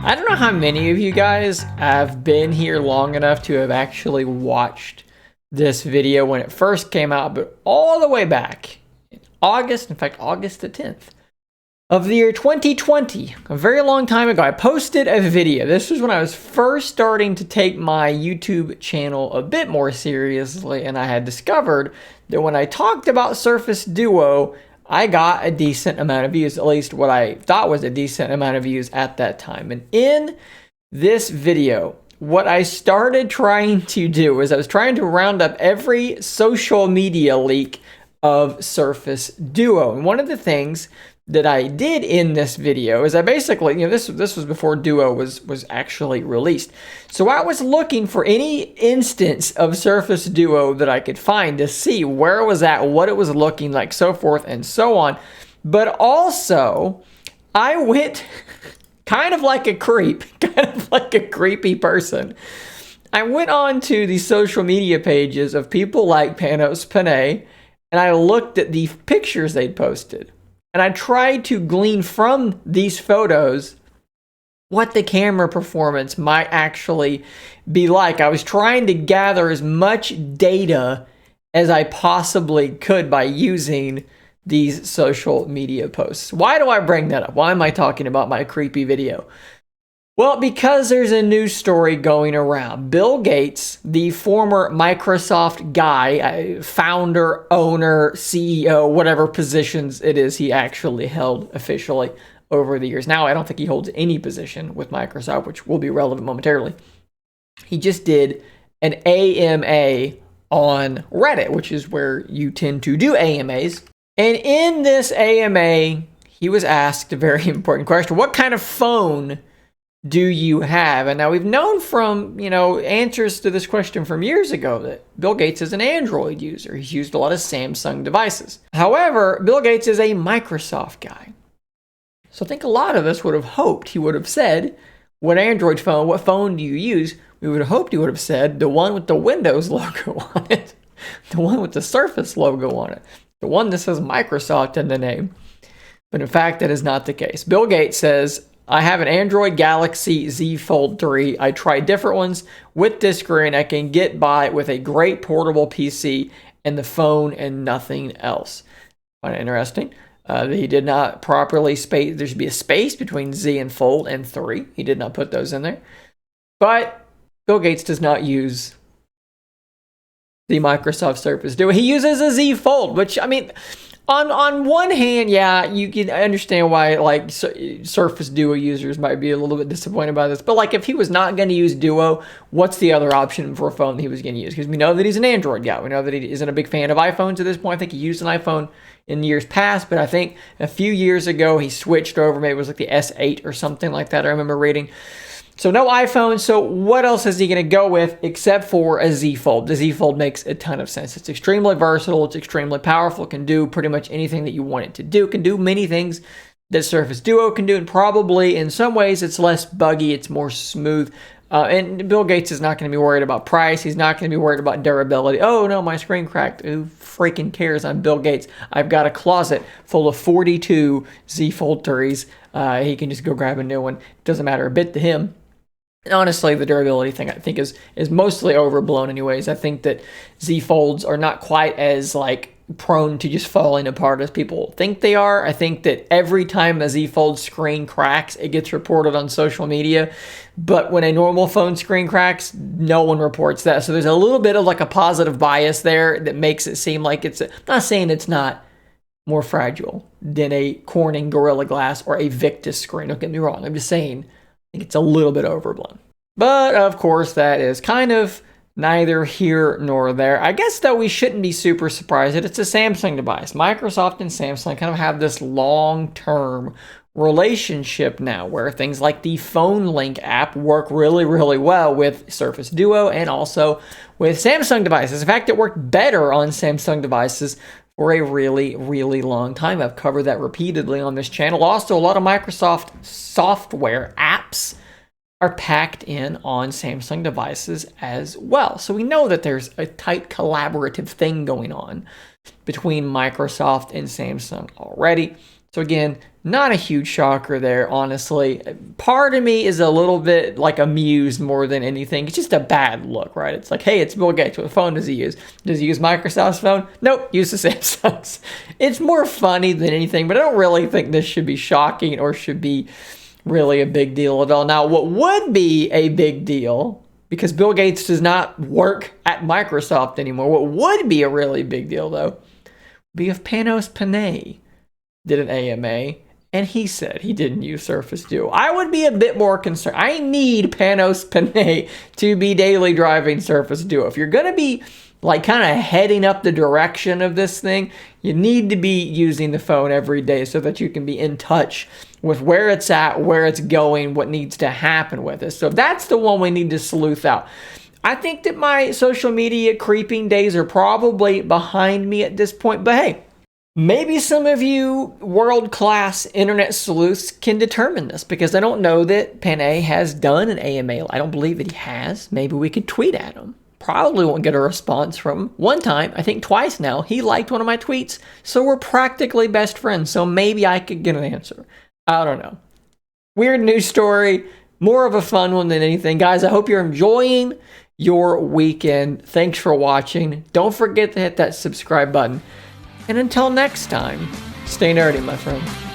I don't know how many of you guys have been here long enough to have actually watched this video when it first came out, but all the way back in August, in fact, August the 10th of the year 2020, a very long time ago, I posted a video. This was when I was first starting to take my YouTube channel a bit more seriously, and I had discovered that when I talked about Surface Duo, I got a decent amount of views, at least what I thought was a decent amount of views at that time. And in this video, what I started trying to do is I was trying to round up every social media leak of Surface Duo. And one of the things that I did in this video is I basically, this was before Duo was actually released. So I was looking for any instance of Surface Duo that I could find to see where it was at, what it was looking like, so forth and so on. But also, I went kind of like a creep, kind of like a creepy person. I went on to the social media pages of people like Panos Panay, and I looked at the pictures they'd posted. And I tried to glean from these photos what the camera performance might actually be like. I was trying to gather as much data as I possibly could by using these social media posts. Why do I bring that up? Why am I talking about my creepy video? Well, because there's a news story going around. Bill Gates, the former Microsoft guy, founder, owner, CEO, whatever positions it is he actually held officially over the years. Now, I don't think he holds any position with Microsoft, which will be relevant momentarily. He just did an AMA on Reddit, which is where you tend to do AMAs. And in this AMA, he was asked a very important question. What kind of phone do you have? And now we've known from, answers to this question from years ago that Bill Gates is an Android user. He's used a lot of Samsung devices. However, Bill Gates is a Microsoft guy. So I think a lot of us would have hoped he would have said, what phone do you use? We would have hoped he would have said the one with the Windows logo on it, the one with the Surface logo on it, the one that says Microsoft in the name. But in fact, that is not the case. Bill Gates says, I have an Android Galaxy Z Fold 3. I tried different ones with this screen. I can get by with a great portable PC and the phone and nothing else. Find it interesting. He did not properly space. There should be a space between Z and Fold and 3. He did not put those in there. But Bill Gates does not use the Microsoft Surface Duo. He uses a Z Fold, which, on one hand, yeah, you can understand why Surface Duo users might be a little bit disappointed by this. But if he was not going to use Duo, what's the other option for a phone that he was going to use? Because we know that he's an Android guy. We know that he isn't a big fan of iPhones at this point. I think he used an iPhone in years past, but I think a few years ago he switched over. Maybe it was the S8 or something like that. I remember reading. So no iPhone, so what else is he going to go with except for a Z Fold? The Z Fold makes a ton of sense. It's extremely versatile, it's extremely powerful, it can do pretty much anything that you want it to do. It can do many things that Surface Duo can do, and probably in some ways it's less buggy, it's more smooth. And Bill Gates is not going to be worried about price, he's not going to be worried about durability. Oh no, my screen cracked. Who freaking cares? I'm Bill Gates. I've got a closet full of 42 Z Fold 3s. He can just go grab a new one. It doesn't matter a bit to him. And honestly, the durability thing I think is mostly overblown anyways. I think that Z Folds are not quite as prone to just falling apart as people think they are. I think that every time a Z Fold screen cracks, it gets reported on social media. But when a normal phone screen cracks, no one reports that. So there's a little bit of a positive bias there that makes it seem like I'm not saying it's not more fragile than a Corning Gorilla Glass or a Victus screen. Don't get me wrong. I'm just saying I think it's a little bit overblown. But of course, that is kind of neither here nor there. I guess though we shouldn't be super surprised that it's a Samsung device. Microsoft and Samsung kind of have this long-term relationship now where things like the Phone Link app work really, really well with Surface Duo and also with Samsung devices. In fact, it worked better on Samsung devices for a really, really long time. I've covered that repeatedly on this channel. Also, a lot of Microsoft software apps are packed in on Samsung devices as well. So we know that there's a tight collaborative thing going on between Microsoft and Samsung already. So again, not a huge shocker there, honestly. Part of me is a little bit like amused more than anything. It's just a bad look, right? It's like, hey, it's Bill Gates. What phone does he use? Does he use Microsoft's phone? Nope, use the Samsung's. It's more funny than anything, but I don't really think this should be shocking or should be really a big deal at all. Now, what would be a big deal, because Bill Gates does not work at Microsoft anymore, what would be a really big deal, though, would be if Panos Panay did an AMA and he said he didn't use Surface Duo. I would be a bit more concerned. I need Panos Panay to be daily driving Surface Duo. If you're going to be like kind of heading up the direction of this thing, you need to be using the phone every day so that you can be in touch with where it's at, where it's going, what needs to happen with it. So that's the one we need to sleuth out. I think that my social media creeping days are probably behind me at this point, but hey, maybe some of you world-class internet sleuths can determine this, because I don't know that Panay has done an AMA. I don't believe that he has. Maybe we could tweet at him. Probably won't get a response from him. One time, I think twice now, he liked one of my tweets, so we're practically best friends, so maybe I could get an answer. I don't know. Weird news story. More of a fun one than anything. Guys, I hope you're enjoying your weekend. Thanks for watching. Don't forget to hit that subscribe button. And until next time, stay nerdy, my friend.